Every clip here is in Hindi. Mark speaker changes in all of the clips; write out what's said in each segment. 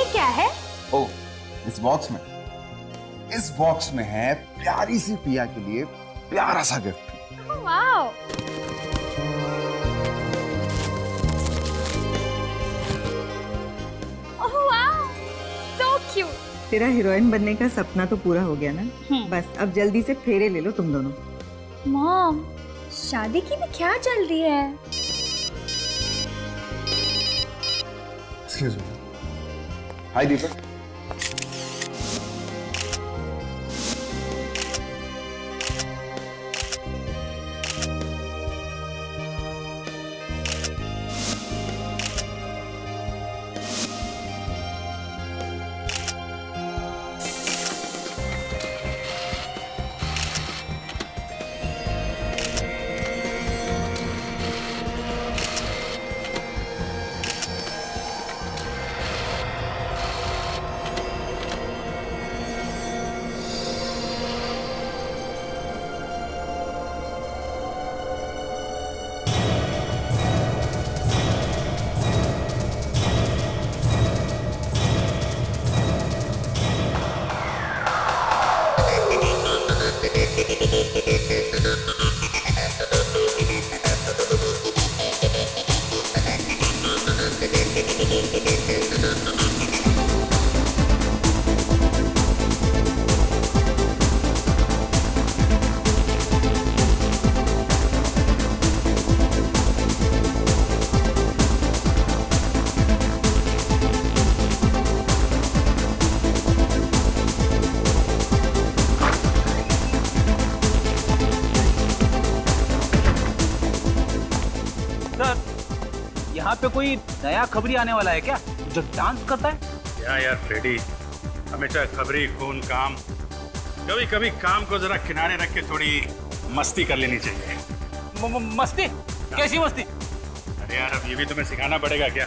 Speaker 1: ये क्या है?
Speaker 2: ओ, इस बॉक्स में है प्यारी सी पिया के लिए प्यारा सा gift.
Speaker 1: Wow. Oh wow, so cute.
Speaker 3: तेरा हीरोइन बनने का सपना तो पूरा हो गया ना? बस अब जल्दी से फेरे ले लो तुम दोनों।
Speaker 1: मॉम, शादी की भी क्या चल रही है?
Speaker 2: Excuse me. हाय दीपक।
Speaker 4: यहाँ पे कोई नया खबरी आने वाला है क्या जो डांस करता है?
Speaker 5: यार फ्रेडी, हमेशा खबरी खून काम, कभी कभी काम को जरा किनारे रख के थोड़ी मस्ती कर लेनी चाहिए।
Speaker 4: मस्ती? कैसी मस्ती?
Speaker 5: अरे यार अब ये भी तुम्हें सिखाना पड़ेगा क्या?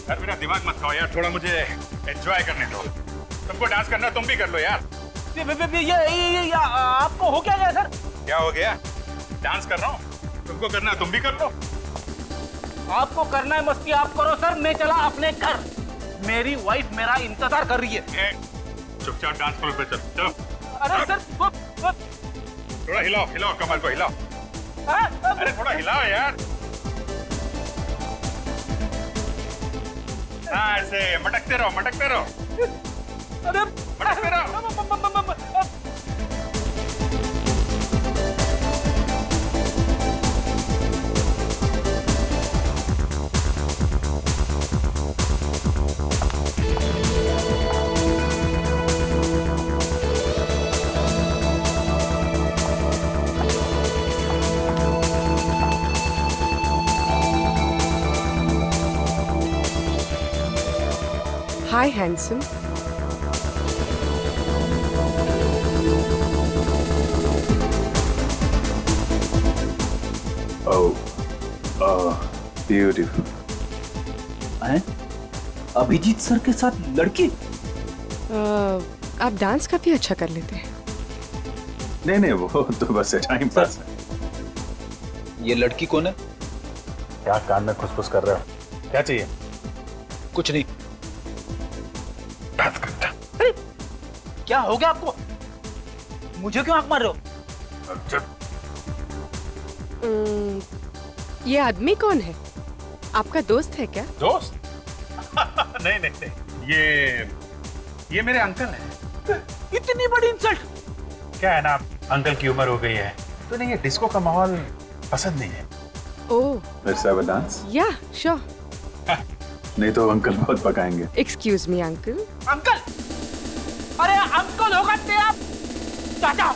Speaker 5: यार मेरा दिमाग मत खाओ यार, थोड़ा मुझे एंजॉय करने दो। तुमको डांस करना तुम भी कर लो यार।
Speaker 4: ये आपको हो क्या गया सर?
Speaker 5: क्या हो गया? डांस कर रहा हूँ, तुमको करना तुम भी कर लो।
Speaker 4: आपको करना है मस्ती आप करो सर, मैं चला अपने घर। मेरी वाइफ मेरा इंतजार कर रही है।
Speaker 5: चुपचाप डांस फ्लोर पे चल, चलो।
Speaker 4: अरे सर
Speaker 5: थोड़ा हिलाओ हिलाओ, कमर को हिलाओ। अरे थोड़ा हिलाओ यार। हाँ ऐसे मटकते रहो मटकते रहो।
Speaker 4: अरे
Speaker 5: मटकते रहो।
Speaker 6: Hi, handsome.
Speaker 5: Oh, beautiful.
Speaker 4: हैं? अभिजीत सर के साथ लड़की?
Speaker 6: आप डांस काफी अच्छा कर लेते हैं।
Speaker 5: नहीं नहीं, वो तो बस टाइम पास है।
Speaker 4: ये लड़की कौन है?
Speaker 5: क्या कान में खुसफुस कर रहे हो? क्या चाहिए?
Speaker 4: कुछ नहीं।
Speaker 5: डांस करता।
Speaker 4: अरे क्या हो गया आपको? मुझे क्यों आंख मार रहे हो?
Speaker 6: ये आदमी कौन है? आपका दोस्त है क्या?
Speaker 5: दोस्त? नहीं नहीं नहीं, ये मेरे अंकल हैं।
Speaker 4: इतनी बड़ी इंसल्ट!
Speaker 5: क्या है ना, अंकल की उम्र हो गई है तो नहीं, ये डिस्को का माहौल पसंद नहीं है।
Speaker 6: ओह,
Speaker 5: Let's have a dance?
Speaker 6: या श्योर।
Speaker 5: नहीं तो अंकल बहुत पकाएंगे।
Speaker 6: Excuse me uncle.
Speaker 4: अंकल? अरे अंकल होगा तेरा चाचा।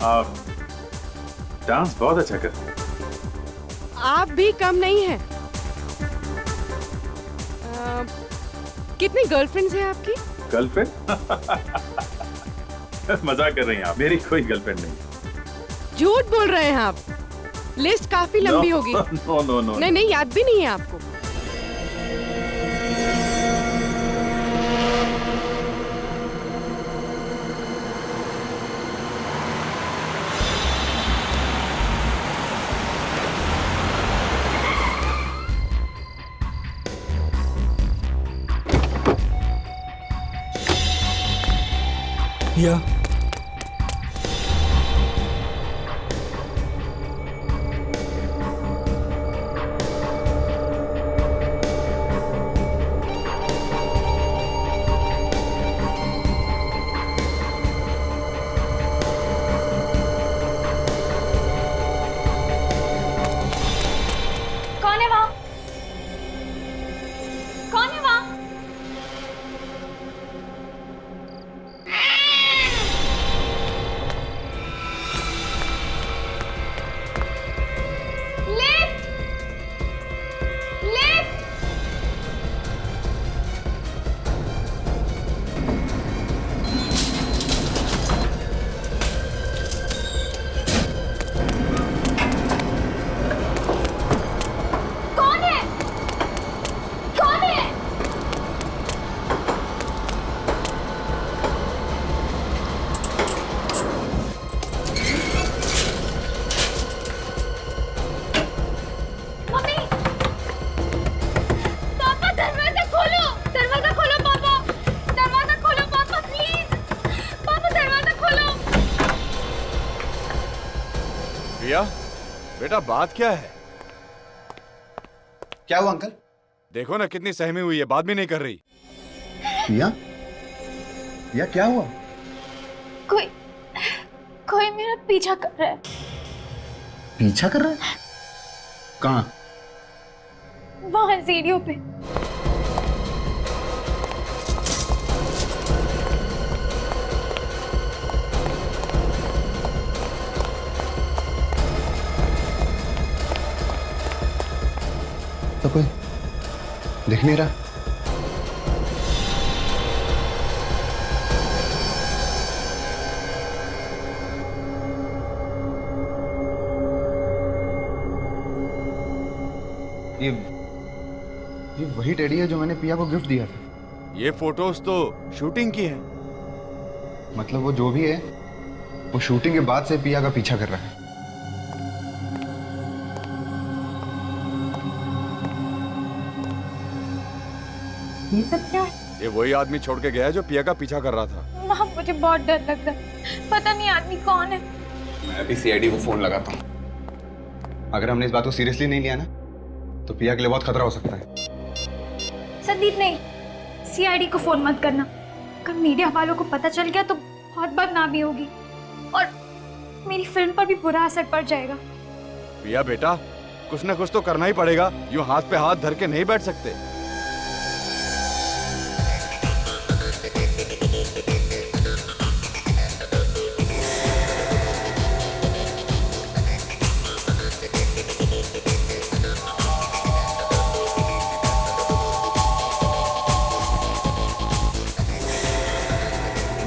Speaker 5: आप डांस बहुत अच्छा करते हैं।
Speaker 6: आप भी कम नहीं हैं। कितनी गर्लफ्रेंड्स हैं आपकी?
Speaker 5: गर्लफ्रेंड? मजाक कर रही हैं आप, मेरी कोई गर्लफ्रेंड नहीं।
Speaker 6: झूठ बोल रहे हैं आप। लिस्ट काफी लंबी होगी।
Speaker 5: No no no.
Speaker 6: नहीं नहीं, याद भी नहीं है आपको।
Speaker 7: या
Speaker 1: कौन है वहाँ? कौन है वहाँ? लिफ्ट! लिफ्ट! कौन है? कौन है? मम्मी! पापा दरवाजा खोलो! दरवाजा खोलो पापा! दरवाजा खोलो पापा प्लीज! पापा दरवाजा खोलो!
Speaker 2: प्रिया, बेटा बात क्या है? क्या हुआ अंकल? देखो ना कितनी सहमी हुई है, बात भी नहीं कर रही। प्रिया, प्रिया क्या हुआ?
Speaker 1: कोई कोई मेरा पीछा कर रहा है।
Speaker 2: पीछा कर रहा है? कहाँ?
Speaker 1: वहां सीढ़ियों पे।
Speaker 2: तो कोई दिख नहीं रहा। ये वही टेडी है जो मैंने पिया को गिफ्ट दिया था। ये फोटोज तो शूटिंग की है। मतलब वो जो भी है वो शूटिंग के बाद से पिया का पीछा कर रहा है।
Speaker 3: ये सब क्या है?
Speaker 2: ये वही आदमी छोड़ के गया है जो पिया का पीछा कर रहा था।
Speaker 1: माँ मुझे बहुत डर लग रहा है। पता नहीं आदमी कौन है।
Speaker 2: मैं भी सीआईडी को फोन लगाता हूँ। अगर हमने इस बात को सीरियसली नहीं लिया ना तो पिया के लिए बहुत खतरा हो सकता है।
Speaker 1: संदीप नहीं, सीआईडी को फोन मत करना। अगर मीडिया वालों को पता चल गया तो बहुत बदनामी होगी और मेरी फिल्म पर भी बुरा असर पड़ जाएगा।
Speaker 2: पिया बेटा, कुछ ना कुछ तो करना ही पड़ेगा। यूं हाथ पे हाथ धर के नहीं बैठ सकते।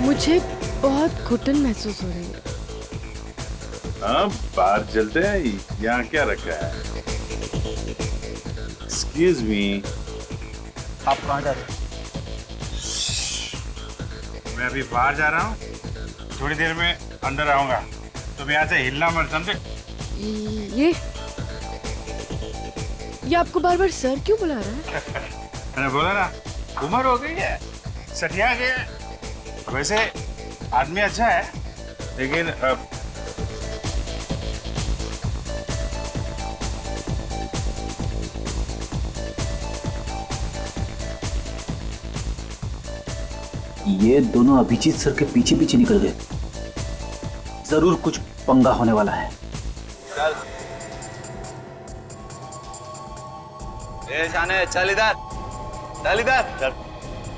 Speaker 6: मुझे बहुत घुटन महसूस हो रही है।
Speaker 5: हाँ, बाहर चलते हैं। यहाँ क्या रखा है? एक्सक्यूज मी,
Speaker 4: आप कहाँ जा रहे हो?
Speaker 5: मैं अभी बाहर जा रहा हूँ, थोड़ी देर में अंदर आऊंगा। तुम यहाँ से हिलना मत, समझे?
Speaker 6: ये आपको बार बार सर क्यों बुला रहा है?
Speaker 5: मैंने बोला ना, उम्र हो गई है, सठिया गया है। वैसे आदमी अच्छा है, लेकिन
Speaker 4: ये दोनों अभिजीत सर के पीछे पीछे निकल गए। जरूर कुछ पंगा होने वाला है।
Speaker 8: ए शाने, चल इधर, चल इधर, चल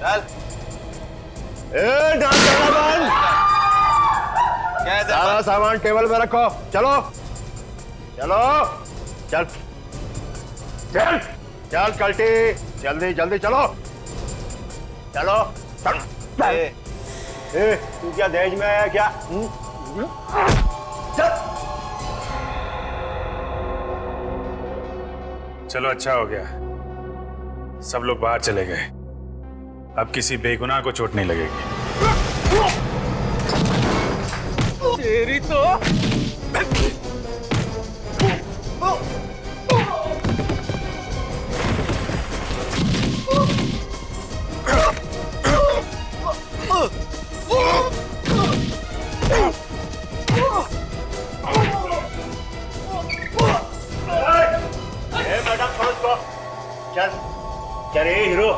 Speaker 8: चल।
Speaker 2: सारा सामान टेबल पे रखो। चलो चलो, चल चल चल कल्टी, जल्दी जल्दी चलो चलो। तू क्या दहेज में है क्या? चल।
Speaker 5: चलो अच्छा हो गया, सब लोग बाहर चले गए। अब किसी बेगुनाह को चोट नहीं लगेगी।
Speaker 4: तेरी तो
Speaker 5: क्या रे हीरो?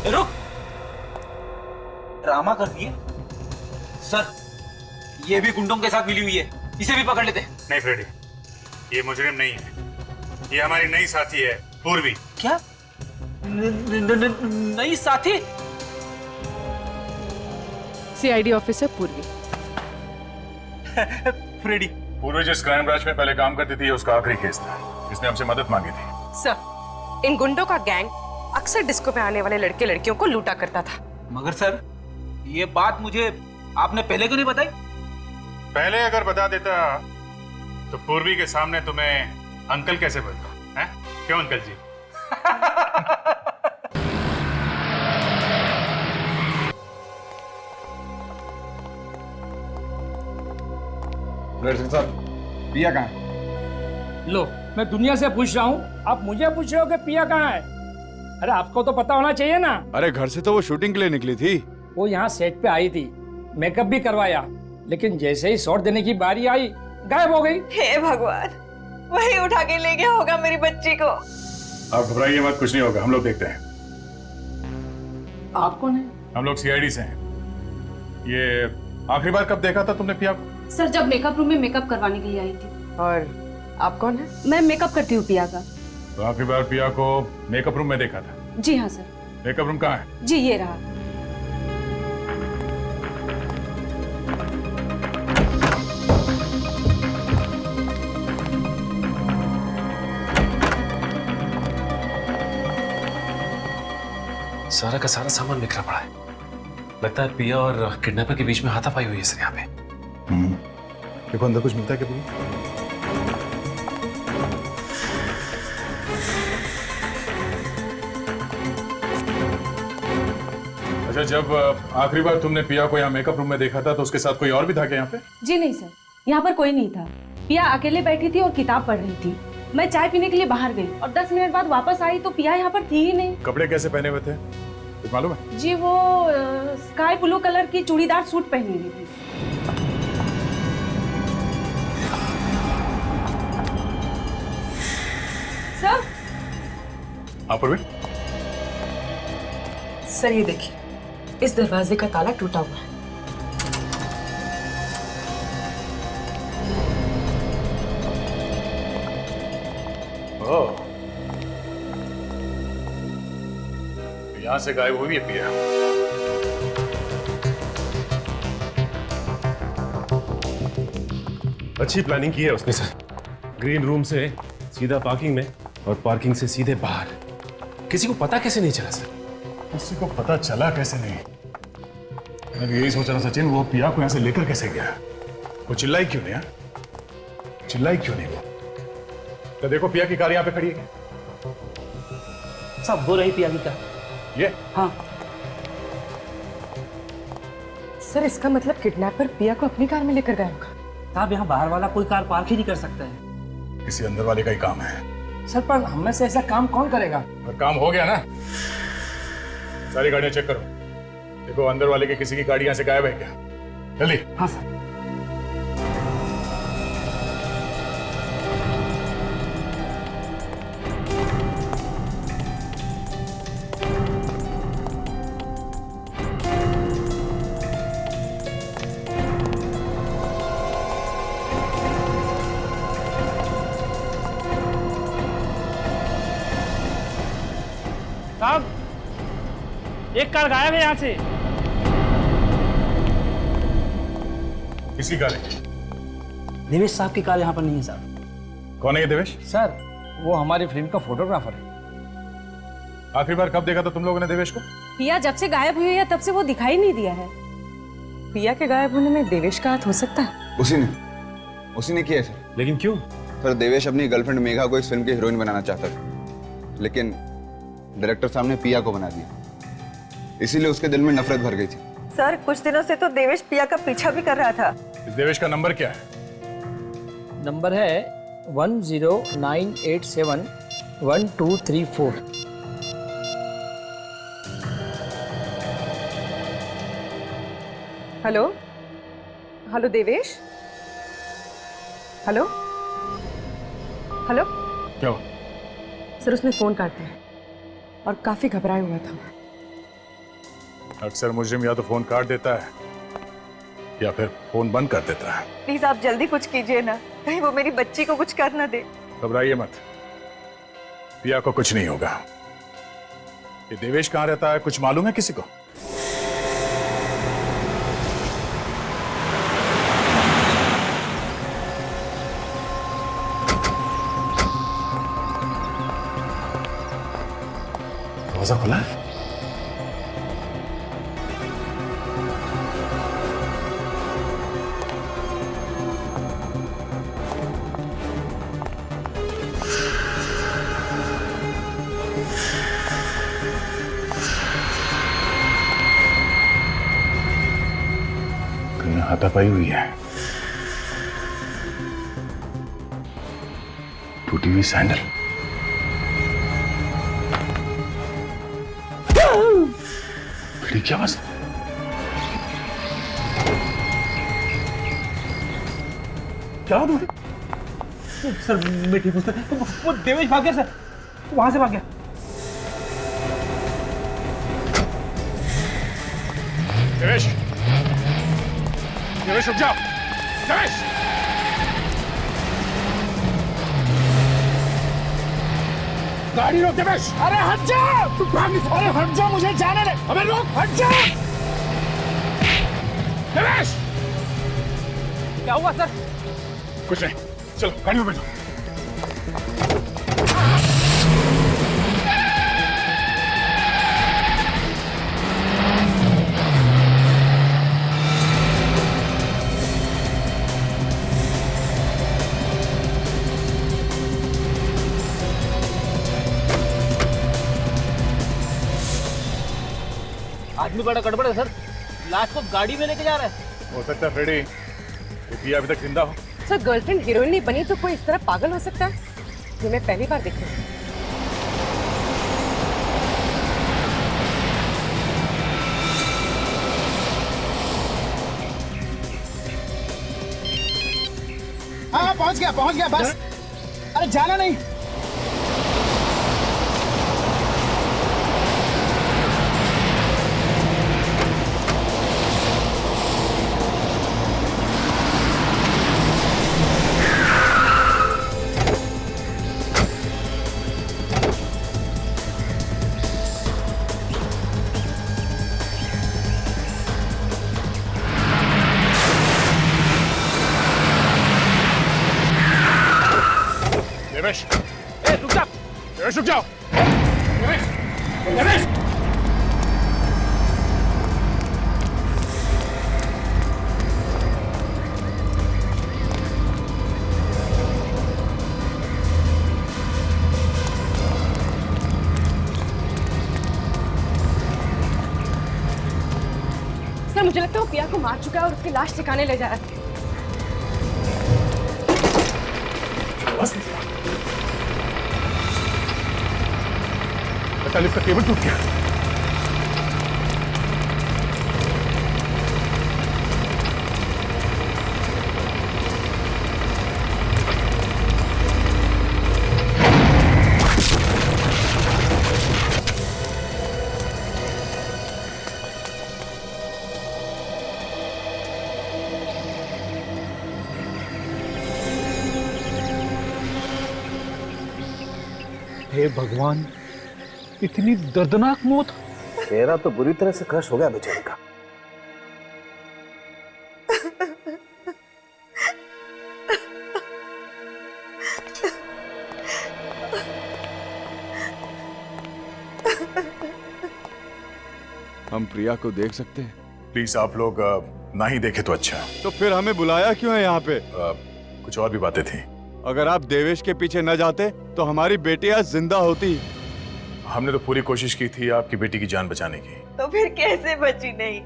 Speaker 4: रुक, ड्रामा कर दिए सर। ये भी गुंडों के साथ मिली हुई है, इसे भी पकड़ लेते।
Speaker 5: नहीं फ्रेडी, ये मुजरिम नहीं है, ये हमारी नई साथी है पूर्वी।
Speaker 4: क्या नई साथी?
Speaker 6: सीआईडी ऑफिसर पूर्वी।
Speaker 4: फ्रेडी।
Speaker 5: पूर्वी जिस क्राइम ब्रांच में पहले काम करती थी, उसका आखिरी केस था। इसने हमसे मदद मांगी थी।
Speaker 9: सर, इन गुंडों का गैंग अक्सर डिस्को पे आने वाले लड़के लड़कियों को लूटा करता था।
Speaker 4: मगर सर, ये बात मुझे आपने पहले क्यों नहीं बताई?
Speaker 5: पहले अगर बता देता तो पूर्वी के सामने तुम्हें अंकल कैसे बोलता है? क्यों अंकल जी?
Speaker 2: साहब, पिया कहाँ है?
Speaker 7: लो, मैं दुनिया से पूछ रहा हूँ, आप मुझे पूछ रहे हो कि पिया कहाँ है? अरे आपको तो पता होना चाहिए ना।
Speaker 2: अरे घर से तो वो शूटिंग के लिए निकली थी।
Speaker 7: वो यहाँ सेट पे आई थी, मेकअप भी करवाया, लेकिन जैसे ही शॉट देने की बारी आई, गायब हो गई।
Speaker 9: हे भगवान, वही उठा के ले गया होगा मेरी बच्ची को।
Speaker 5: आप घबराइए मत, कुछ नहीं होगा, हम लोग देखते हैं।
Speaker 7: आप कौन है?
Speaker 5: हम लोग सीआईडी से हैं। ये आखिरी बार कब देखा था तुमने पिया को?
Speaker 10: सर, जब मेकअप रूम में मेकअप करवाने के लिए आई थी।
Speaker 9: और आप कौन है?
Speaker 10: मैं मेकअप करती हूँ पिया का।
Speaker 5: तो आखिरी बार पिया को मेकअप रूम में देखा था?
Speaker 10: जी हाँ सर।
Speaker 5: मेकअप रूम कहाँ है?
Speaker 10: जी ये रहा।
Speaker 11: सारा का सारा सामान बिखरा पड़ा है। लगता है पिया और किडनैपर के बीच में हाथापाई हुई है सर यहाँ पे।
Speaker 5: देखो अंदर कुछ मिलता है क्या? अच्छा, जब आखिरी बार तुमने पिया को यहाँ मेकअप रूम में देखा था तो उसके साथ कोई और भी था क्या यहाँ पे?
Speaker 10: जी नहीं सर, यहाँ पर कोई नहीं था। पिया अकेले बैठी थी और किताब पढ़ रही थी। मैं चाय पीने के लिए बाहर गई और 10 मिनट बाद वापस आई तो पिया यहाँ पर थी ही नहीं।
Speaker 5: कपड़े कैसे पहने हुए थे कुछ मालूम है?
Speaker 10: जी वो स्काई ब्लू कलर की चूड़ीदार सूट पहनी हुई थी। सर।
Speaker 9: सर ये देखिए, इस दरवाजे का ताला टूटा हुआ है।
Speaker 5: ओह, यहाँ से गायब हुई है पिया।
Speaker 11: अच्छी प्लानिंग की है उसने सर। ग्रीन रूम से सीधा पार्किंग में और पार्किंग से सीधे बाहर। किसी को पता कैसे नहीं चला सर?
Speaker 5: किसी को पता चला कैसे नहीं? मैं भी यही सोच रहा सचिन, वो पिया को यहाँ से लेकर कैसे गया? वो चिल्लाई क्यों नहीं? चिल्लाई क्यों नहीं वो? तो देखो पिया की कार यहाँ पे खड़ी है।
Speaker 4: सब हो रही पिया की कार।
Speaker 5: ये?
Speaker 4: हाँ
Speaker 9: सर, इसका मतलब किडनैपर पिया को अपनी कार में लेकर गया होगा।
Speaker 4: साहब, यहाँ बाहर वाला कोई कार पार्क ही नहीं कर सकता है।
Speaker 5: किसी अंदर वाले का ही काम है।
Speaker 7: सर, पर हम में से ऐसा काम कौन करेगा?
Speaker 5: और काम हो गया ना, सारी गाड़ियां चेक करो। देखो अंदर वाले के किसी की गाड़ी यहाँ से गायब है क्या? जल्दी।
Speaker 4: हाँ सर।
Speaker 7: साहब एक कार गायब है यहाँ से।
Speaker 5: किसी कार है?
Speaker 4: देवेश साहब की कार यहाँ पर नहीं है साहब।
Speaker 5: कौन है ये देवेश?
Speaker 7: सर वो हमारी फिल्म का फोटोग्राफर है।
Speaker 5: आखिरी बार कब देखा था तुम लोगों ने देवेश को?
Speaker 10: पिया जब से गायब हुई है तब से वो दिखाई नहीं दिया है।
Speaker 9: पिया के गायब होने में देवेश का हाथ हो सकता है?
Speaker 2: उसी ने किया सर।
Speaker 11: लेकिन क्यों?
Speaker 2: सर देवेश अपनी गर्लफ्रेंड मेघा को इस फिल्म की हीरोइन बनाना चाहता था, लेकिन डायरेक्टर साहब ने पिया को बना दिया, इसीलिए उसके दिल में नफरत भर गई थी।
Speaker 3: सर कुछ दिनों से तो देवेश पिया का पीछा भी कर रहा था।
Speaker 5: इस देवेश का नंबर क्या है?
Speaker 7: नंबर है 109871234।
Speaker 9: Hello hello Devesh, hello hello.
Speaker 5: क्या हो?
Speaker 9: सर उसने फोन काट दिया और काफी घबराया हुआ था।
Speaker 5: अक्सर मुजरिम या तो फोन काट देता है या फिर फोन बंद कर देता है।
Speaker 3: प्लीज आप जल्दी कुछ कीजिए ना, कहीं वो मेरी बच्ची को कुछ कर ना दे।
Speaker 5: घबराइए मत, पिया को कुछ नहीं होगा। ये देवेश कहाँ रहता है, कुछ मालूम है किसी को? दरवाजा खुला है? हाथापाई हुई है। टूटी हुई सैंडल। बड़ी क्या आवाज?
Speaker 4: क्या हुआ तुम्हें? सर मैं ठीक हूँ सर। वो देवेश भाग गया सर, वहां से भाग गया।
Speaker 5: देवेश, देवेश रुक जाओ। देवेश, गाड़ी रोक देवेश।
Speaker 7: अरे हट जा, तू भाग नहीं। अरे हट जा, मुझे जाने दे। अबे रोक, हट जा।
Speaker 5: देवेश,
Speaker 4: क्या हुआ सर?
Speaker 5: कुछ नहीं, चलो गाड़ी में बैठो।
Speaker 4: आदमी बड़ा गड़बड़ है सर, लाश को गाड़ी में लेके जा रहा है।
Speaker 5: हो सकता है फ्रेडी ये पिया अभी तक जिंदा हो।
Speaker 9: सर गर्लफ्रेंड हीरोइन नहीं बनी तो कोई इस तरह पागल हो सकता है? ये मैं पहली बार देख रही हूँ।
Speaker 4: हाँ पहुंच गया बस। अरे जाना नहीं।
Speaker 5: देवेश,
Speaker 4: रुक जा।
Speaker 5: देवेश रुक जाओ। देवेश, देवेश।
Speaker 9: सर मुझे लगता है वो पिया को मार चुका है और उसकी लाश ठिकाने ले जा रहा है।
Speaker 5: लिफ्ट का केबल टूट गया।
Speaker 4: हे भगवान, इतनी दर्दनाक मौत।
Speaker 8: चेहरा तो बुरी तरह से क्रश हो गया बेचारे का।
Speaker 2: हम प्रिया को देख सकते हैं?
Speaker 5: प्लीज आप लोग ना ही देखे तो अच्छा।
Speaker 2: तो फिर हमें बुलाया क्यों है यहाँ पे?
Speaker 5: कुछ और भी बातें थी।
Speaker 2: अगर आप देवेश के पीछे न जाते तो हमारी बेटी आज जिंदा होती।
Speaker 5: हमने तो पूरी कोशिश की थी आपकी बेटी की जान बचाने की।
Speaker 3: तो फिर कैसे बची नहीं?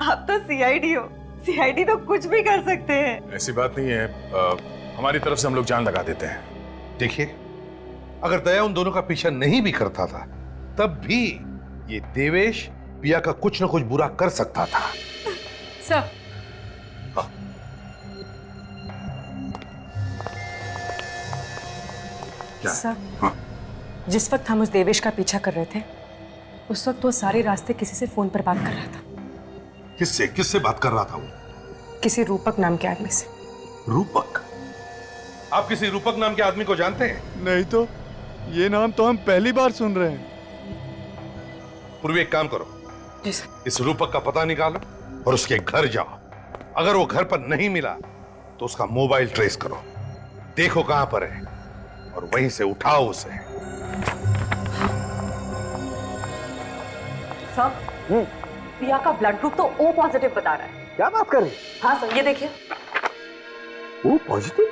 Speaker 3: आप तो सीआईडी हो, सीआईडी तो कुछ भी कर सकते हैं।
Speaker 5: ऐसी बात नहीं है, हमारी तरफ से हम लोग जान लगा देते हैं।
Speaker 12: देखिए, अगर दया उन दोनों का पीछा नहीं भी करता था तब भी ये देवेश पिया का कुछ न कुछ बुरा कर सकता था।
Speaker 1: सर,
Speaker 9: सर, जिस वक्त हम उस देवेश का पीछा कर रहे थे उस वक्त वो सारे रास्ते किसी से फोन पर बात कर रहा था।
Speaker 12: किससे बात कर रहा था वो?
Speaker 9: किसी रूपक नाम के आदमी से।
Speaker 12: रूपक? आप किसी रूपक नाम के आदमी को जानते हैं?
Speaker 2: नहीं तो, ये नाम तो हम पहली बार सुन रहे हैं।
Speaker 12: पूर्वी, एक काम करो,
Speaker 9: जी सर।
Speaker 12: इस रूपक का पता निकालो और उसके घर जाओ। अगर वो घर पर नहीं मिला तो उसका मोबाइल ट्रेस करो, देखो कहां पर है और वहीं से उठाओ उसे।
Speaker 10: सर, पिया का ब्लड ग्रुप तो O पॉजिटिव बता रहा है।
Speaker 8: क्या बात कर रही?
Speaker 10: हाँ सर, ये देखिए।
Speaker 8: O positive?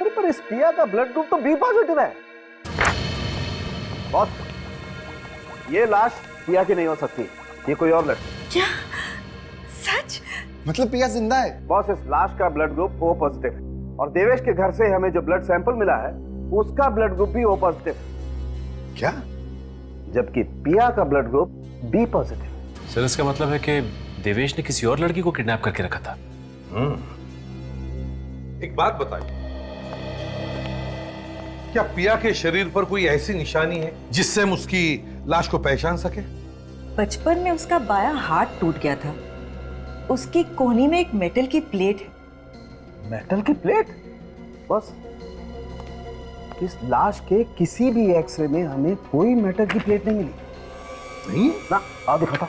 Speaker 8: अरे पर इस पिया का ब्लड ग्रुप तो B पॉजिटिव है। बॉस, ये लाश पिया की नहीं हो सकती, ये कोई और लड़की।
Speaker 3: क्या? सच?
Speaker 2: मतलब पिया जिंदा है?
Speaker 8: बॉस, इस लाश का ब्लड ग्रुप O पॉजिटिव है और देवेश के घर से हमें जो ब्लड सैंपल मिला है उसका ब्लड ग्रुप भी O पॉजिटिव है।
Speaker 12: क्या?
Speaker 8: जबकि पिया का blood group B positive.
Speaker 11: Sir, इसका मतलब है कि देवेश ने किसी और लड़की को किडनैप करके रखा था।
Speaker 12: एक बात बताइए, क्या पिया के शरीर पर कोई ऐसी निशानी है जिससे हम उसकी लाश को पहचान सके?
Speaker 3: बचपन में उसका बायां हाथ टूट गया था, उसकी कोहनी में एक मेटल की प्लेट है।
Speaker 8: मेटल की प्लेट? बस इस लाश के किसी भी एक्सरे में हमें कोई मेटल की प्लेट नहीं मिली।
Speaker 12: नहीं
Speaker 8: ना, आओ दिखाता।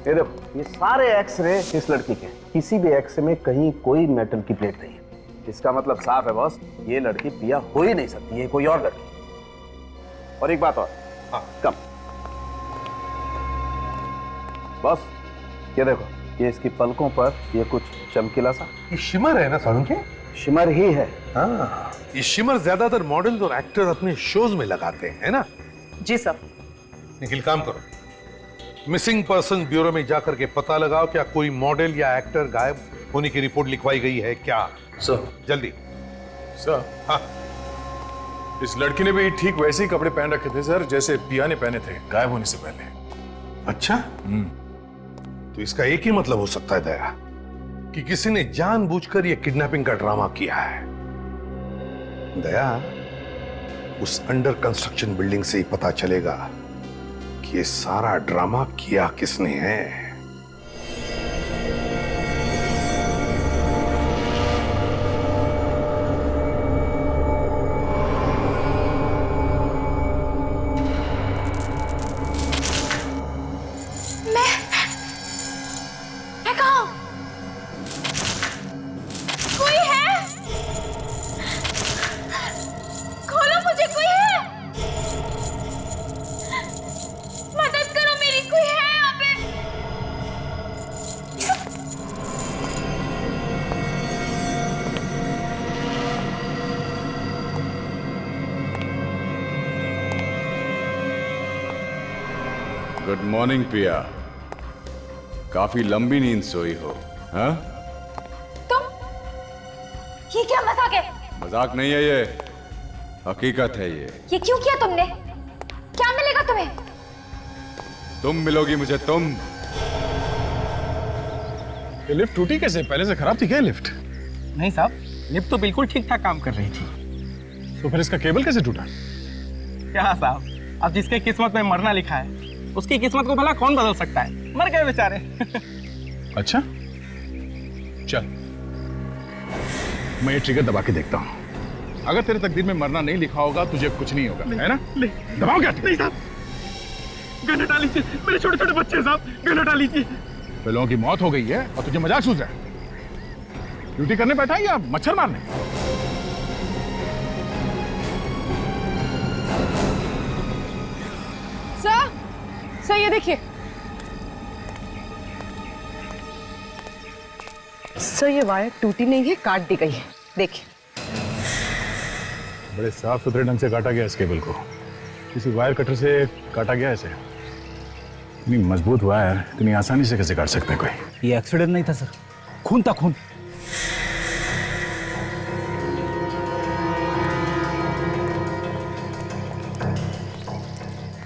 Speaker 8: ये देखो, ये सारे एक्सरे इस लड़की के, किसी भी एक्सरे में कहीं कोई मेटल की प्लेट नहीं है। इसका मतलब साफ है बॉस, ये लड़की पिया हो ही नहीं सकती, ये कोई और लड़की। और एक बात और, हाँ, कम बॉस, ये देखो, ये इसकी पलकों पर ये कुछ चमकीला सा,
Speaker 12: ये शिमर है ना सारुण के?
Speaker 8: शिमर ही है।
Speaker 12: हाँ, ये शिमर ज्यादातर मॉडल और एक्टर अपने शोज में लगाते हैं, है ना?
Speaker 9: जी सर।
Speaker 12: निखिल, काम करो, मिसिंग पर्सन ब्यूरो में जाकर के पता लगाओ क्या कोई मॉडल या एक्टर गायब होने की रिपोर्ट लिखवाई गई है क्या?
Speaker 11: सर।
Speaker 12: जल्दी।
Speaker 5: सर,
Speaker 12: हाँ,
Speaker 5: इस लड़की ने भी ठीक वैसे ही कपड़े पहन रखे थे सर जैसे पिया ने पहने थे गायब होने से पहले।
Speaker 12: अच्छा, तो इसका एक ही मतलब हो सकता है दया, कि किसी ने जानबूझकर यह किडनैपिंग का ड्रामा किया है। दया, उस अंडर कंस्ट्रक्शन बिल्डिंग से ही पता चलेगा कि ये सारा ड्रामा किया किसने है।
Speaker 2: गुड मॉर्निंग पिया, काफी लंबी नींद सोई हो। हाँ,
Speaker 1: तुम, ये क्या मजाक है?
Speaker 2: मजाक नहीं है ये, हकीकत है
Speaker 1: ये क्यों किया तुमने? क्या मिलेगा तुम्हें?
Speaker 2: तुम मिलोगी मुझे, तुम।
Speaker 5: ये लिफ्ट टूटी कैसे? पहले से खराब थी क्या लिफ्ट?
Speaker 4: नहीं साहब, लिफ्ट तो बिल्कुल ठीक ठाक काम कर रही थी।
Speaker 5: तो फिर इसका केबल कैसे टूटा?
Speaker 4: क्या साहब, अब जिसके किस्मत में मरना लिखा है उसकी किस्मत को भला कौन बदल सकता है? मर गए बेचारे।
Speaker 5: अच्छा, चल। मैं ये ट्रिगर दबा के देखता हूँ। अगर तेरे तकदीर में मरना नहीं लिखा होगा तुझे कुछ नहीं होगा, है ना? नहीं। दबाओ क्या? नहीं साहब, गन हटा लीजिए, मेरे छोटे छोटे बच्चे साहब, गन हटा लीजिए। लोगों की मौत हो गई है और तुझे मजाक सूझ रहा है? ड्यूटी करने बैठा है या मच्छर मारने?
Speaker 9: सर ये देखिए सर, ये वायर टूटी नहीं है, काट दी गई है, देखिए।
Speaker 5: बड़े साफ सुथरे ढंग से काटा गया इस केबल को, किसी वायर कटर से काटा गया इसे। इतनी मजबूत वायर इतनी आसानी से कैसे काट सकता है कोई?
Speaker 4: ये एक्सीडेंट नहीं था सर, खून था, खून।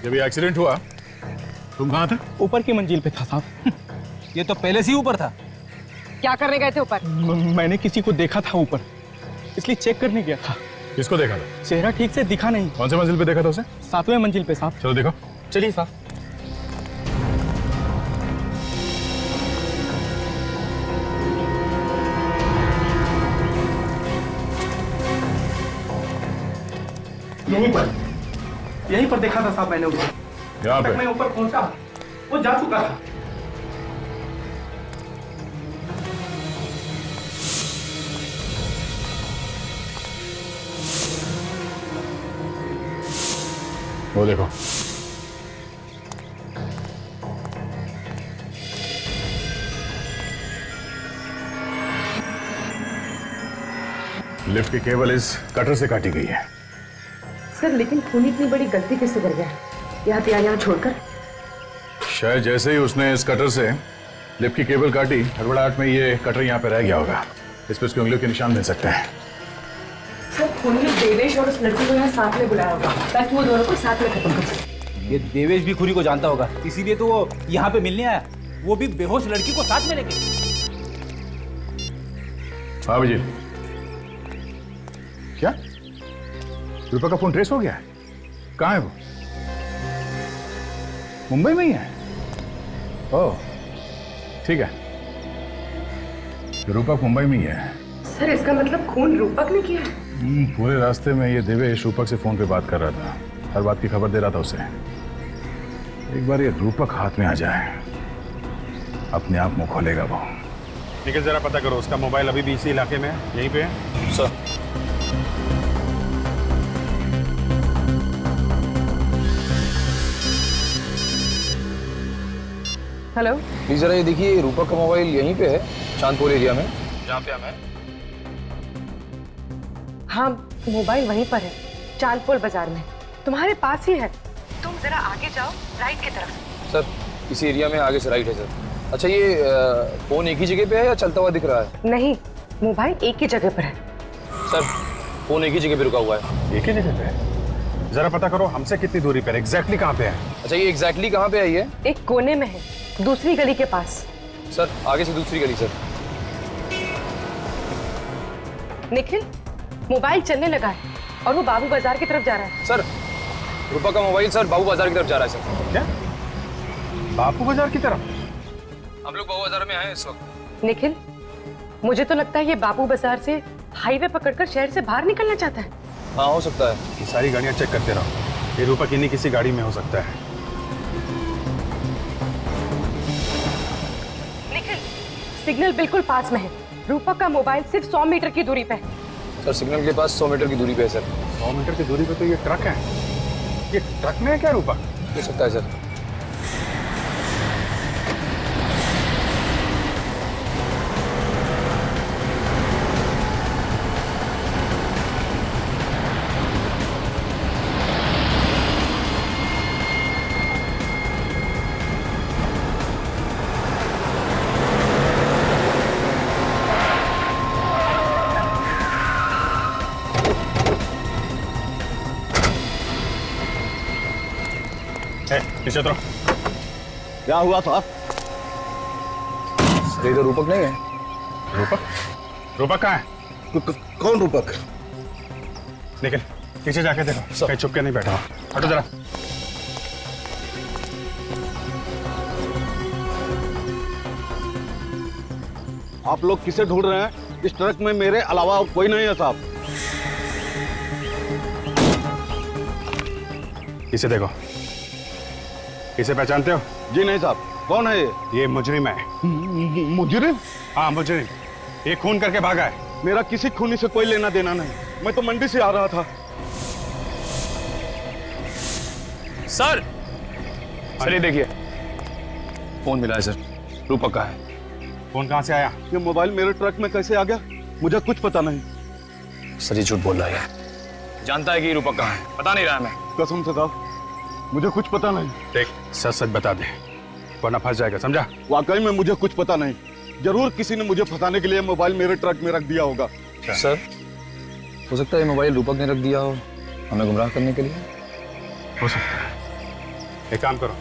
Speaker 5: जब ये एक्सीडेंट हुआ तुम कहाँ थे?
Speaker 4: ऊपर की मंजिल पे था साहब। ये तो पहले से ही ऊपर था।
Speaker 9: क्या करने गए थे ऊपर?
Speaker 4: मैंने किसी को देखा था ऊपर, इसलिए चेक करने गया था।
Speaker 5: किसको देखा था?
Speaker 4: चेहरा ठीक से दिखा नहीं।
Speaker 5: कौन से मंजिल पे देखा था उसे?
Speaker 4: 7वें मंजिल पे साहब।
Speaker 5: चलो देखो।
Speaker 4: चलिए साहब। यहीं पर देखा था साहब मैंने उसे।
Speaker 5: यहाँ पे?
Speaker 4: मैं ऊपर पहुंचा, वो जा चुका था।
Speaker 5: वो देखो, लिफ्ट की केबल इस कटर से काटी गई है।
Speaker 10: सर लेकिन खून इतनी बड़ी गलती कैसे कर गया यहाँ छोड़कर?
Speaker 5: शायद जैसे ही उसने इस कटर से लिफ्ट की केबल काटी, हड़बड़ाहट में ये कटर यहाँ पे रह गया होगा। इस पर उसकी उंगलियों के निशान मिल सकते हैं।
Speaker 10: सर खून ने देवेश और उस लड़की को यहाँ साथ में बुलाया होगा ताकि वो दोनों को साथ में खत्म कर सके।
Speaker 4: ये देवेश भी खुरी को जानता होगा, इसीलिए तो वो यहाँ पे मिलने आया, वो भी बेहोश लड़की को साथ में लेके।
Speaker 5: हाँ जी, क्या रूपा का फोन ट्रेस हो गया है? कहाँ है वो? मुंबई में ही है? ओह ठीक है, रूपक मुंबई में ही है।
Speaker 10: सर इसका मतलब खून रूपक ने किया है?
Speaker 5: पूरे रास्ते में ये देवेश रूपक से फोन पे बात कर रहा था, हर बात की खबर दे रहा था उसे। एक बार ये रूपक हाथ में आ जाए, अपने आप मुंह खोलेगा वो।
Speaker 12: निखिल जरा पता करो, उसका मोबाइल अभी भी इसी इलाके में है, यहीं पे है?
Speaker 11: सर
Speaker 10: हेलो,
Speaker 11: प्लीज जरा ये देखिए, रूपक का मोबाइल यहीं पे है, चांदपुर एरिया में, जहाँ पे हम हैं।
Speaker 10: हाँ मोबाइल वहीं पर है, चांदपुर बाजार में, तुम्हारे पास ही है। तुम जरा आगे जाओ, राइट की तरफ।
Speaker 11: सर इसी एरिया में आगे से राइट है सर। अच्छा ये फोन एक ही जगह पे है या चलता हुआ दिख रहा है?
Speaker 10: नहीं, मोबाइल एक ही जगह पर है।
Speaker 11: सर फोन एक ही जगह पे रुका हुआ है।
Speaker 5: एक ही जगह पे है? जरा पता करो हमसे कितनी दूरी पर, एग्जैक्टली कहाँ पे है?
Speaker 11: अच्छा ये एग्जैक्टली कहाँ पे है ये?
Speaker 10: एक कोने में है, दूसरी गली के पास।
Speaker 11: सर आगे से दूसरी गली सर।
Speaker 10: निखिल मोबाइल चलने लगा है और वो बाबू बाजार की तरफ जा रहा है।
Speaker 11: सर रूपा का मोबाइल सर बाबू बाजार की तरफ जा रहा है सर।
Speaker 5: क्या? बापू बाजार की तरफ?
Speaker 11: हम लोग बाबू बाजार में आए इस वक्त।
Speaker 10: निखिल मुझे तो लगता है ये बाबू बाजार से हाईवे पकड़कर शहर से बाहर निकलना चाहता है।
Speaker 11: हाँ हो सकता है।
Speaker 12: ये सारी गाड़ियां चेक करते रहो, ये रूपक इन्हीं किसी गाड़ी में हो सकता है।
Speaker 10: निखिल सिग्नल बिल्कुल पास में है, रूपक का मोबाइल सिर्फ 100 मीटर की दूरी पे है।
Speaker 11: सर सिग्नल के पास 100 मीटर की दूरी पे है सर।
Speaker 5: 100 मीटर की दूरी पे तो ये ट्रक है। ये ट्रक में है क्या रूपक?
Speaker 11: हो सकता है सर।
Speaker 5: पीछे तो
Speaker 8: क्या हुआ था?
Speaker 11: सर इधर रूपक नहीं है।
Speaker 5: रूपक? रूपक कहाँ है?
Speaker 8: कौन रूपक?
Speaker 5: निकल पीछे जाके देखो, कहीं छुप के नहीं बैठा। हटो जरा।
Speaker 8: आप लोग किसे ढूंढ रहे हैं?
Speaker 13: इस ट्रक में मेरे अलावा और कोई नहीं है साहब।
Speaker 5: इसे देखो, इसे पहचानते हो?
Speaker 13: जी नहीं साहब। कौन है
Speaker 5: ये मुजरिम है।
Speaker 13: मुजरिम?
Speaker 5: हाँ मुजरिम, ये खून करके भागा है।
Speaker 13: मेरा किसी खूनी से कोई लेना देना नहीं, मैं तो मंडी से आ रहा था।
Speaker 11: सर
Speaker 5: अरे देखिए,
Speaker 11: फोन मिला है सर, रूपक का है।
Speaker 5: फोन कहाँ से आया?
Speaker 13: ये मोबाइल मेरे ट्रक में कैसे आ गया, मुझे कुछ पता नहीं।
Speaker 11: सर ये झूठ बोल रहा है, जानता है कि रूपक कहाँ है, पता नहीं रहा मैं।
Speaker 13: कसम से साहब मुझे कुछ पता नहीं।
Speaker 5: देख सच सच बता दे, वरना फंस जाएगा, समझा?
Speaker 13: वाकई में मुझे कुछ पता नहीं। जरूर किसी ने मुझे फंसाने के लिए मोबाइल मेरे ट्रक में रख दिया होगा।
Speaker 11: सर हो सकता है मोबाइल रूपक ने रख दिया हो हमें गुमराह करने के लिए।
Speaker 5: हो सकता है। एक काम करो,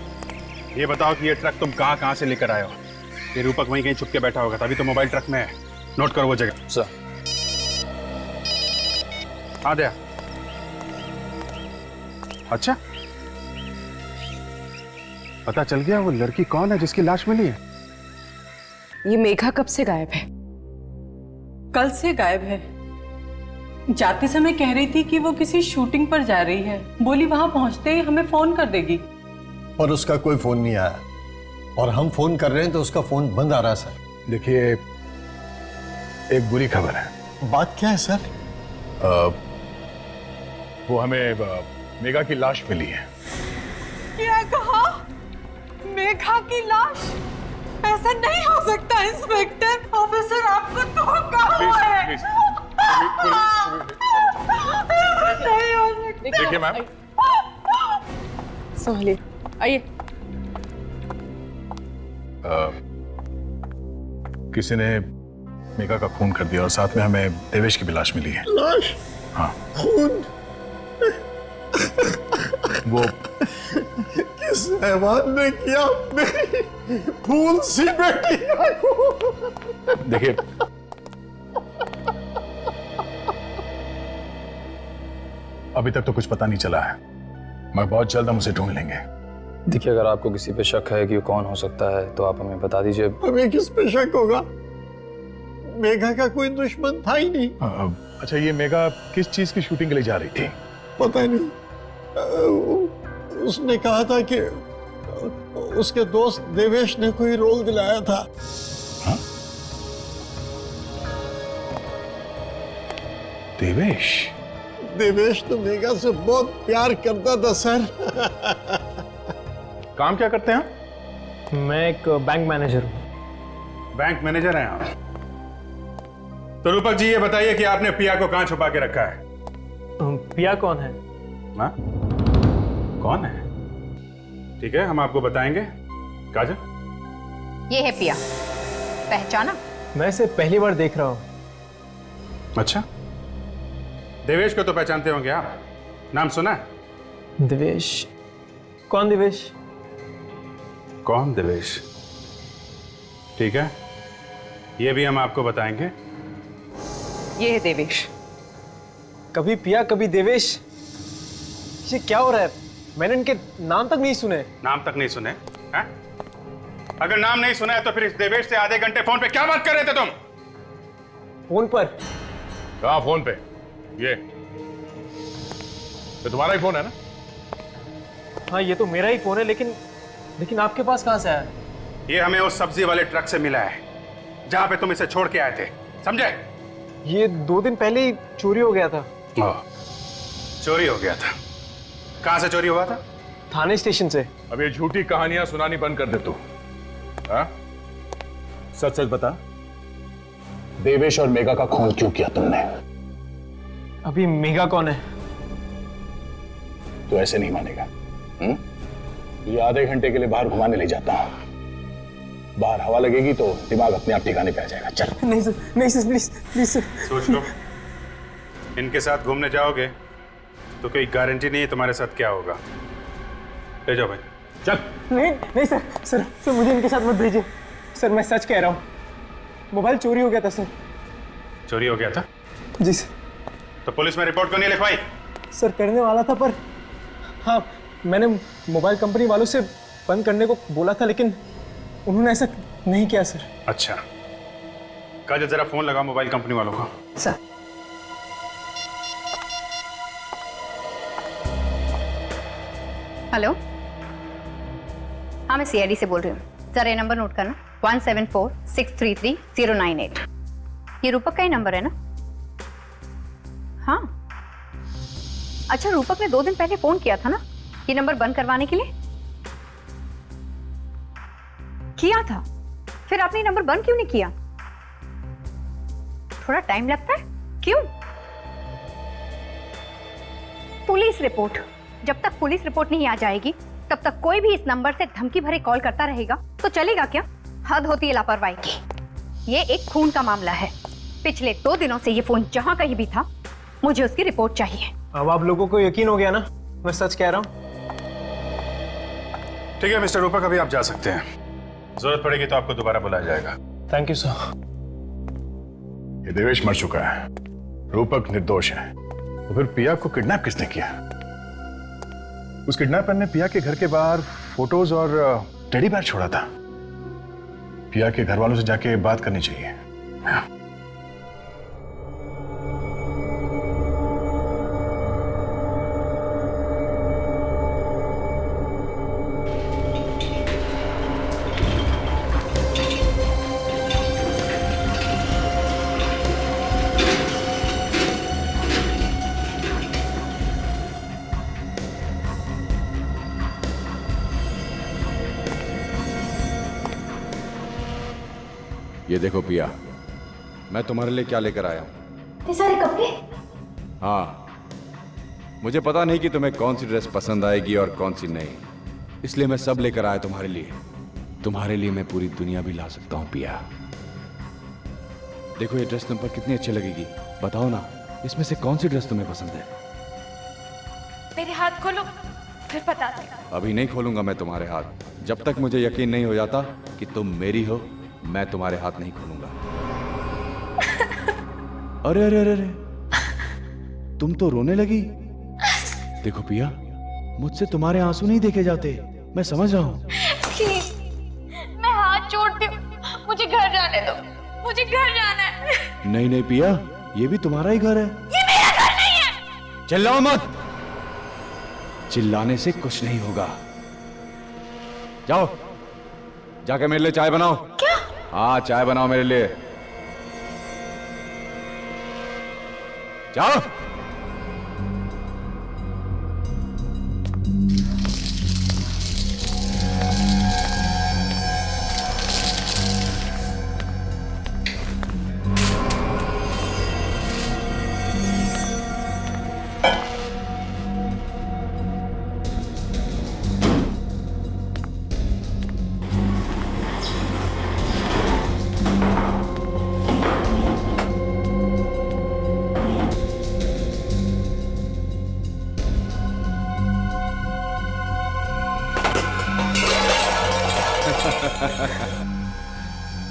Speaker 5: ये बताओ कि ये ट्रक तुम कहाँ से लेकर आए हो? ये रूपक वहीं कहीं छुप के बैठा होगा, तभी तो मोबाइल ट्रक में है। नोट करो वो जगह।
Speaker 11: सर
Speaker 5: हाँ दया। अच्छा, पता चल गया वो लड़की कौन है जिसकी लाश मिली है?
Speaker 9: ये मेघा कब से गायब है?
Speaker 14: कल से गायब है। जाते समय कह रही थी कि वो किसी शूटिंग पर जा रही है, बोली वहां पहुंचते ही हमें फोन कर देगी।
Speaker 15: और उसका कोई फोन नहीं आया, और हम फोन कर रहे हैं तो उसका फोन बंद आ रहा है सर।
Speaker 5: देखिए, एक बुरी खबर है।
Speaker 15: बात क्या है सर?
Speaker 5: वो हमें मेघा की लाश मिली है।
Speaker 14: क्या कहा? मेघा की लाश? ऐसा नहीं हो सकता इंस्पेक्टर। ऑफिसर आपको धोखा हुआ है। नहीं हो सकता।
Speaker 5: देखिए मैम,
Speaker 9: संभालिए, आइए।
Speaker 5: किसी ने मेघा का खून कर दिया और साथ में हमें देवेश की भी लाश मिली है।
Speaker 15: लाश?
Speaker 5: हाँ।
Speaker 15: खून?
Speaker 5: वो
Speaker 15: किस हैवान ने किया मेरी फूल सी बेटी को?
Speaker 5: देखिए, अभी तक तो कुछ पता नहीं चला है, मगर बहुत जल्द हम उसे ढूंढ लेंगे।
Speaker 11: देखिए, अगर आपको किसी पे शक है कि वो कौन हो सकता है तो आप हमें बता दीजिए।
Speaker 15: हमें किस पे शक होगा? मेघा का कोई दुश्मन था ही नहीं।
Speaker 5: अच्छा, ये मेघा किस चीज की शूटिंग के लिए जा रही थी?
Speaker 15: पता नहीं, उसने कहा था कि उसके दोस्त देवेश ने कोई रोल दिलाया था।
Speaker 5: हाँ? देवेश?
Speaker 15: देवेश तो मेघा से बहुत प्यार करता था सर।
Speaker 5: काम क्या करते हैं?
Speaker 16: मैं एक बैंक मैनेजर हूँ।
Speaker 5: बैंक मैनेजर हैं आप? तो रूपक जी, ये बताइए कि आपने पिया को कहां छुपा के रखा है?
Speaker 16: पिया कौन है?
Speaker 5: हाँ? कौन है? ठीक है, हम आपको बताएंगे। काजल,
Speaker 17: ये है पिया, पहचाना?
Speaker 16: मैं इसे पहली बार देख रहा हूँ।
Speaker 5: अच्छा, देवेश को तो पहचानते होंगे आप, नाम सुना है?
Speaker 16: देवेश? कौन देवेश?
Speaker 5: कौन देवेश? ठीक है, ये भी हम आपको बताएंगे।
Speaker 9: ये है देवेश।
Speaker 16: कभी पिया कभी देवेश, ये क्या हो रहा है? मैंने इनके नाम तक नहीं सुने।
Speaker 5: नाम तक नहीं सुने? हैं? अगर नाम नहीं सुना है तो फिर इस देवेश से आधे घंटे फोन पे क्या बात कर रहे थे तुम?
Speaker 16: फोन पर?
Speaker 5: कहाँ फोन पे? ये तुम्हारा ही फोन है ना?
Speaker 16: हाँ, ये तो मेरा ही फोन है, लेकिन आपके पास कहाँ से आया?
Speaker 5: ये हमें उस सब्जी वाले ट्रक से मिला है जहां पे तुम इसे छोड़ के आए थे, समझे?
Speaker 16: ये 2 दिन पहले ही चोरी हो गया था।
Speaker 5: चोरी हो गया था? कहां से चोरी हुआ था?
Speaker 16: थाने स्टेशन से।
Speaker 5: अब ये झूठी कहानियां सुनानी बंद कर दे तू। हाँ? सच सच बता, देवेश और मेघा का खून क्यों किया तुमने?
Speaker 16: अभी मेघा कौन है?
Speaker 5: तो ऐसे नहीं मानेगा। ये आधे घंटे के लिए बाहर घुमाने ले जाता हूं, बाहर हवा लगेगी तो दिमाग अपने आप ठिकाने पे आ जाएगा। चल।
Speaker 16: नहीं सर, नहीं सर, प्लीज प्लीज सर।
Speaker 5: सोच लो, इनके साथ घूमने जाओगे तो कोई गारंटी नहीं है तुम्हारे साथ क्या होगा। ले जाओ भाई, चल।
Speaker 16: नहीं नहीं सर, सर मुझे इनके साथ मत भेजिए सर, मैं सच कह रहा हूँ। मोबाइल चोरी हो गया था सर।
Speaker 5: चोरी हो गया था?
Speaker 16: जी सर।
Speaker 5: तो पुलिस में रिपोर्ट क्यों नहीं लिखवाई?
Speaker 16: सर करने वाला था, पर हाँ, मैंने मोबाइल कंपनी वालों से बंद करने को बोला था, लेकिन उन्होंने ऐसा नहीं किया सर।
Speaker 5: अच्छा, काजल जरा फोन लगा मोबाइल कंपनी वालों को।
Speaker 10: सर।
Speaker 17: हेलो, हाँ मैं सीआईडी से बोल रही हूँ। सर ये नंबर नोट करना 1746333098। ये रूपक का ही नंबर है ना? हाँ अच्छा, रूपक ने 2 दिन पहले फोन किया था ना ये नंबर बंद करवाने के लिए? किया था, फिर आपने नंबर बंद क्यों नहीं किया? थोड़ा टाइम लगता है, क्यों? पुलिस रिपोर्ट, जब तक पुलिस रिपोर्ट नहीं आ जाएगी तब तक कोई भी इस नंबर से धमकी भरे कॉल करता रहेगा तो चलेगा क्या? हद होती है लापरवाही की। ये एक खून का मामला है। पिछले 2 दिनों से ये फोन जहां कहीं भी था, मुझे उसकी रिपोर्ट चाहिए।
Speaker 16: अब आप लोगों को यकीन हो गया ना, मैं सच कह रहा हूँ।
Speaker 5: ठीक है मिस्टर रूपक, अभी आप जा सकते हैं। जरूरत पड़ेगी तो आपको दोबारा बुलाया जाएगा।
Speaker 16: Thank you sir.
Speaker 5: ये देवेश मर चुका है, रूपक निर्दोष है। तो फिर पिया को किडनैप किसने किया? उस किडनैपर ने पिया के घर के बाहर फोटोज और टेडी बेयर छोड़ा था। पिया के घर वालों से जाके बात करनी चाहिए।
Speaker 18: ये देखो पिया, मैं तुम्हारे लिए क्या लेकर आया हूं।
Speaker 1: ये सारे कपड़े?
Speaker 18: हाँ, मुझे पता नहीं कि तुम्हें कौन सी ड्रेस पसंद आएगी और कौन सी नहीं, इसलिए मैं सब लेकर आया तुम्हारे लिए। तुम्हारे लिए मैं पूरी दुनिया भी ला सकता हूं पिया। देखो ये ड्रेस तुम पर कितनी अच्छी लगेगी, बताओ ना इसमें से कौन सी ड्रेस तुम्हें पसंद है?
Speaker 1: मेरे हाथ खोलो, फिर बता दो।
Speaker 18: अभी नहीं खोलूंगा मैं तुम्हारे हाथ, जब तक मुझे यकीन नहीं हो जाता कि तुम मेरी हो। मैं तुम्हारे हाथ नहीं खोलूंगा। अरे अरे अरे अरे, तुम तो रोने लगी। देखो पिया, मुझसे तुम्हारे आंसू नहीं देखे जाते, मैं समझ रहा हूं।
Speaker 1: प्लीज, मैं हाथ जोड़ती हूँ, मुझे घर जाने दो, मुझे घर जाना है।
Speaker 18: नहीं नहीं पिया, ये भी तुम्हारा ही घर है।
Speaker 1: ये मेरा घर नहीं है।
Speaker 18: चिल्लाओ मत, चिल्लाने से कुछ नहीं होगा। जाओ, जाके मेरे लिए चाय बनाओ।
Speaker 1: क्या?
Speaker 18: हाँ चाय बनाओ मेरे लिए, जाओ।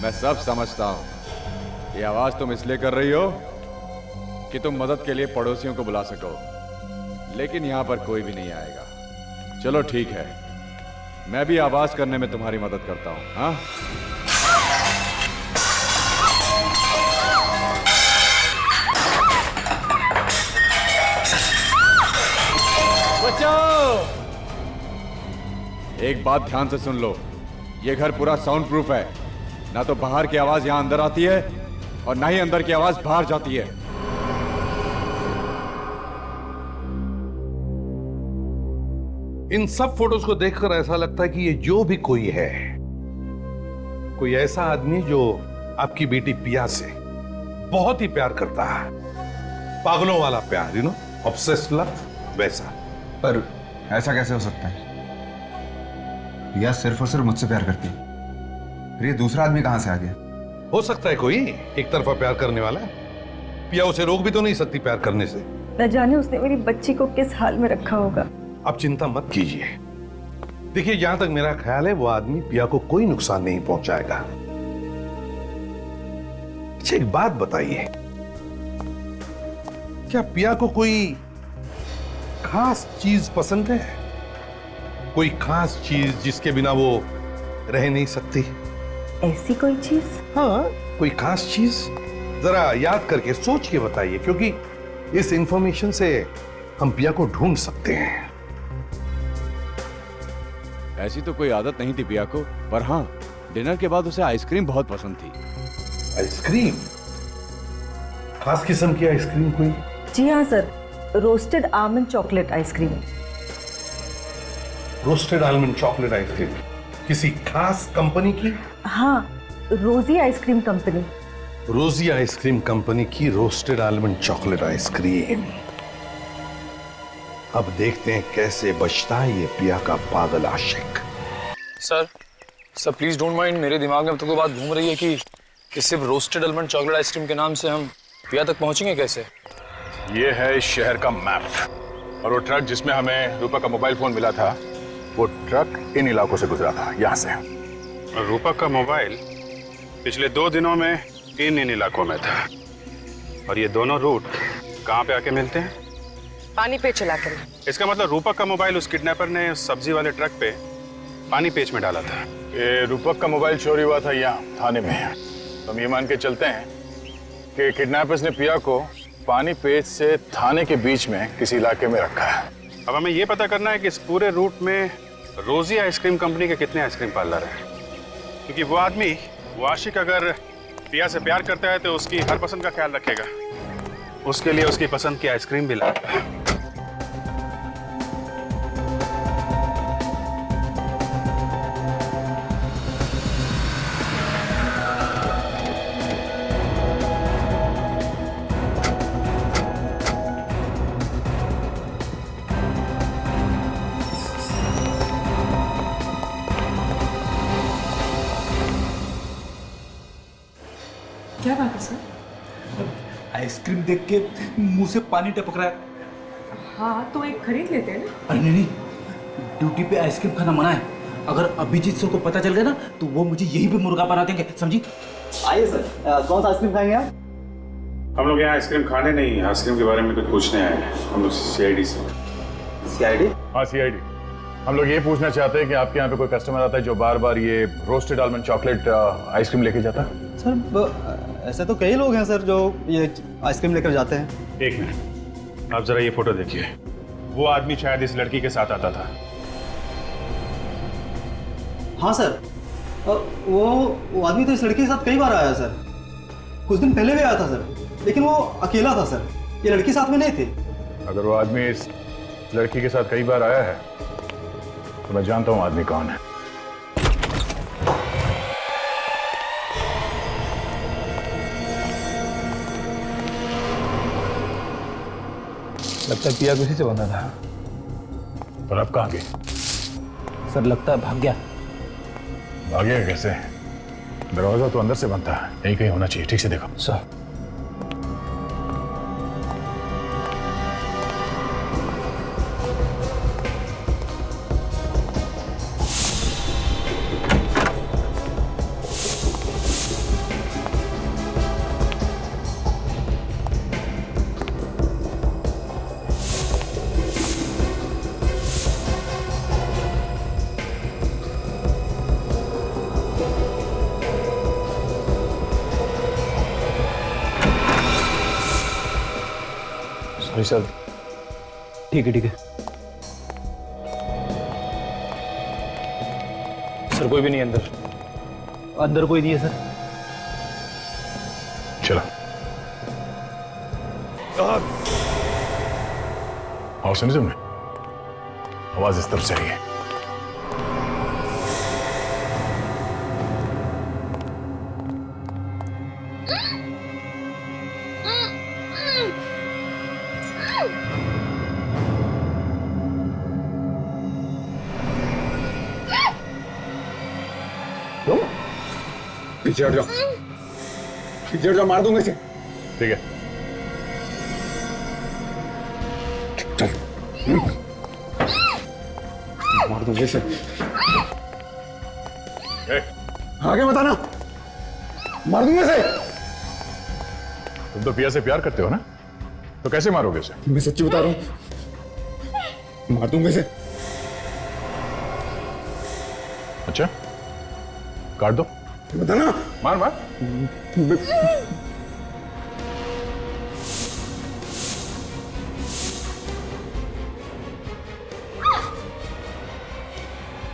Speaker 18: मैं सब समझता हूं। ये आवाज तुम इसलिए कर रही हो कि तुम मदद के लिए पड़ोसियों को बुला सको, लेकिन यहां पर कोई भी नहीं आएगा। चलो ठीक है, मैं भी आवाज करने में तुम्हारी मदद करता हूं। हाँ, बचाओ। एक बात ध्यान से सुन लो, ये घर पूरा साउंड प्रूफ है। ना तो बाहर की आवाज यहां अंदर आती है और ना ही अंदर की आवाज बाहर जाती है।
Speaker 12: इन सब फोटोज को देखकर ऐसा लगता है कि ये जो भी कोई है, कोई ऐसा आदमी जो आपकी बेटी पिया से बहुत ही प्यार करता है, पागलों वाला प्यार, यू नो, ऑब्सेस्ड लव, वैसा।
Speaker 2: पर ऐसा कैसे हो सकता है? पिया सिर्फ और सिर्फ मुझसे प्यार करती है, फिर ये दूसरा आदमी कहां से आ गया?
Speaker 12: हो सकता है कोई एक तरफा प्यार करने वाला। पिया उसे रोक भी तो नहीं सकती प्यार करने से।
Speaker 3: न जाने उसने मेरी बच्ची को किस हाल में रखा होगा।
Speaker 12: आप चिंता मत कीजिए। देखिए, जहां तक मेरा ख्याल है वो आदमी पिया को कोई नुकसान नहीं पहुंचाएगा। अच्छा एक बात बताइए, क्या पिया को कोई खास चीज पसंद है? कोई खास चीज जिसके बिना वो रह नहीं सकती?
Speaker 3: ऐसी कोई चीज?
Speaker 12: हाँ, कोई खास चीज? जरा याद करके सोच के बताइए, क्योंकि इस इंफॉर्मेशन से हम पिया को ढूंढ सकते हैं।
Speaker 18: ऐसी तो कोई आदत नहीं थी पिया को, पर हाँ, डिनर के बाद उसे आइसक्रीम बहुत पसंद थी।
Speaker 12: आइसक्रीम? खास किस्म की आइसक्रीम कोई?
Speaker 3: जी हाँ sir, roasted almond chocolate ice cream.
Speaker 12: Roasted almond chocolate ice cream किसी खास कंपनी की?
Speaker 3: हाँ, रोजी आइसक्रीम कंपनी।
Speaker 12: रोजी आइसक्रीम कंपनी की रोस्टेड आलमंड चॉकलेट आइसक्रीम। अब देखते हैं कैसे बचता है ये पिया का पागल आशिक।
Speaker 19: सर प्लीज डोंट माइंड, मेरे दिमाग में तो बात घूम रही है कि सिर्फ रोस्टेड आलमंड चॉकलेट आइसक्रीम के नाम से हम पिया तक पहुंचेंगे कैसे?
Speaker 5: ये है इस शहर का मैप, और वो ट्रक जिसमें हमें रूपा का मोबाइल फोन मिला था, वो ट्रक इन इलाकों से गुजरा था, यहाँ से।
Speaker 20: और रूपा का मोबाइल पिछले 2 दिनों में इन इलाकों में था। और ये दोनों रूट कहाँ पे आके मिलते हैं?
Speaker 9: पानी पे चला कर।
Speaker 20: इसका मतलब रूपक का मोबाइल उस किडनैपर ने सब्जी वाले ट्रक पे पानी पेच में डाला था।
Speaker 5: ये रूपक का मोबाइल चोरी हुआ था यहाँ थाने में। तो हम ये मान के चलते हैं कि किडनैपर्स ने पिया को पानी पेच से थाने के बीच में किसी इलाके में रखा है।
Speaker 20: अब हमें ये पता करना है कि इस पूरे रूट में रोजी आइसक्रीम कंपनी के कितने आइसक्रीम पार्लर हैं, क्योंकि वो आदमी, वो आशिक, अगर पिया से प्यार करता है तो उसकी हर पसंद का ख्याल रखेगा। उसके लिए उसकी पसंद की आइसक्रीम भी लाएगा।
Speaker 9: क्या बात है सर?
Speaker 4: आइसक्रीम देख के मुंह से पानी टपक रहा है।
Speaker 9: हाँ तो एक खरीद लेते हैं ना।
Speaker 4: अरे नहीं, ड्यूटी पे आइसक्रीम खाना मना है। अगर अभिजीत सर को पता चल गया ना तो वो मुझे यहीं पे मुर्गा बना देंगे, समझी?
Speaker 16: आइए सर, कौन सा आइसक्रीम खाएंगे आप?
Speaker 20: हम लोग यहाँ आइसक्रीम खाने नहीं, आइसक्रीम के बारे में कुछ पूछने आए हैं। हम लोग सीआईडी से।
Speaker 5: सीआईडी? हाँ सीआईडी। हम लोग ये पूछना चाहते हैं कि आपके यहाँ पे कोई कस्टमर आता है जो बार बार ये रोस्टेड आलमंड चॉकलेट आइसक्रीम लेके जाता है?
Speaker 16: सर ऐसे तो कई लोग हैं सर जो ये आइसक्रीम लेकर जाते हैं।
Speaker 20: एक मिनट, आप जरा ये फोटो देखिए। वो आदमी शायद इस लड़की के साथ आता था।
Speaker 16: हाँ सर, वो आदमी तो इस लड़की के साथ कई बार आया सर। कुछ दिन पहले भी आया था सर, लेकिन वो अकेला था सर, ये लड़की साथ में नहीं थी।
Speaker 5: अगर वो आदमी इस लड़की के साथ कई बार आया है तो मैं जानता हूँ आदमी कौन है।
Speaker 4: लगता है पिया किसी से बंधा था।
Speaker 5: पर अब कहाँ गई?
Speaker 4: सर लगता है भाग गया।
Speaker 5: भागेगा कैसे? दरवाजा तो अंदर से बनता है, यहीं कहीं होना चाहिए। ठीक से देखो
Speaker 4: सर।
Speaker 5: सर
Speaker 16: ठीक है
Speaker 19: सर कोई भी नहीं अंदर।
Speaker 16: अंदर कोई नहीं है सर।
Speaker 5: चलो और सुनी तुमने? आवाज इस तरफ से आई है।
Speaker 13: पीछे हट जाओ, पीछे हट जाओ, मार दूंगा इसे।
Speaker 5: ठीक है।
Speaker 13: मार दूंगा इसे।
Speaker 5: आगे
Speaker 13: बताना, मार दूंगा इसे।
Speaker 5: तुम तो पिया से प्यार करते हो ना, तो कैसे मारोगे उसे?
Speaker 13: मैं सच्ची बता रहा हूं, मार दूंगा इसे।
Speaker 5: अच्छा, काट दो।
Speaker 12: बताना।
Speaker 20: मार मार।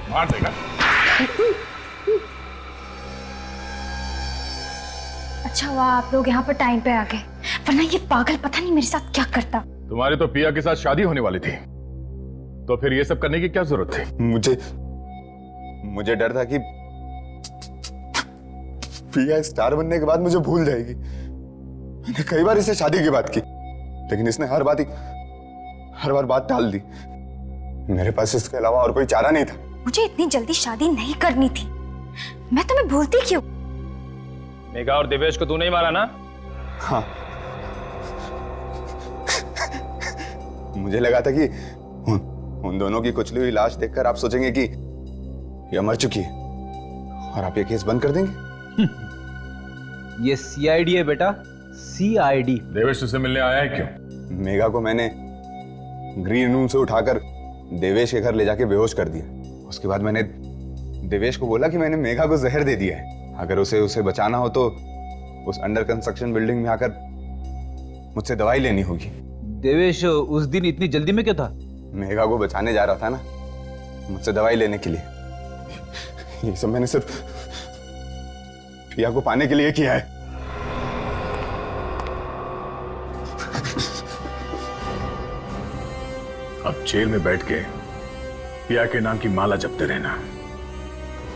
Speaker 5: मार देगा।
Speaker 1: अच्छा हुआ आप लोग यहाँ पर टाइम पे आ गए, वरना ये पागल पता नहीं मेरे साथ क्या करता।
Speaker 20: तुम्हारी तो पिया के साथ शादी होने वाली थी, तो फिर ये सब करने की क्या जरूरत थी?
Speaker 2: मुझे डर था कि पिया स्टार बनने के बाद मुझे भूल जाएगी। मैंने कई बार इससे शादी की बात की, लेकिन इसने हर बार बात टाल दी। मेरे पास इसके अलावा और कोई चारा नहीं था।
Speaker 1: मुझे इतनी जल्दी शादी नहीं करनी थी। मैं तुम्हें भूलती क्यों?
Speaker 19: मेघा और देवेश को तू नहीं मारा ना?
Speaker 2: हाँ। मुझे लगा था कि उन दोनों की कुचली हुई लाश देखकर आप सोचेंगे कि यह मर चुकी है और आप ये केस बंद कर देंगे।
Speaker 8: ये सीआईडी है बेटा, सीआईडी।
Speaker 5: देवेश तुझसे मिलने आया है क्यों?
Speaker 2: मेघा को मैंने ग्रीन रूम से उठाकर देवेश के घर ले जाके बेहोश कर दिया। उसके बाद मैंने देवेश को बोला कि मैंने मेघा को जहर दे दिया है। अगर उसे बचाना हो तो उस अंडर कंस्ट्रक्शन बिल्डिंग में आकर मुझसे दवाई लेनी होगी।
Speaker 8: देवेश उस दिन इतनी जल्दी में क्या था?
Speaker 2: मेघा को बचाने जा रहा था ना, मुझसे दवाई लेने के लिए। ये सब मैंने सिर्फ पिया को पाने के लिए किया है।
Speaker 5: अब जेल में बैठ के पिया के नाम की माला जपते रहना,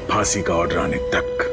Speaker 5: फांसी का ऑर्डर आने तक।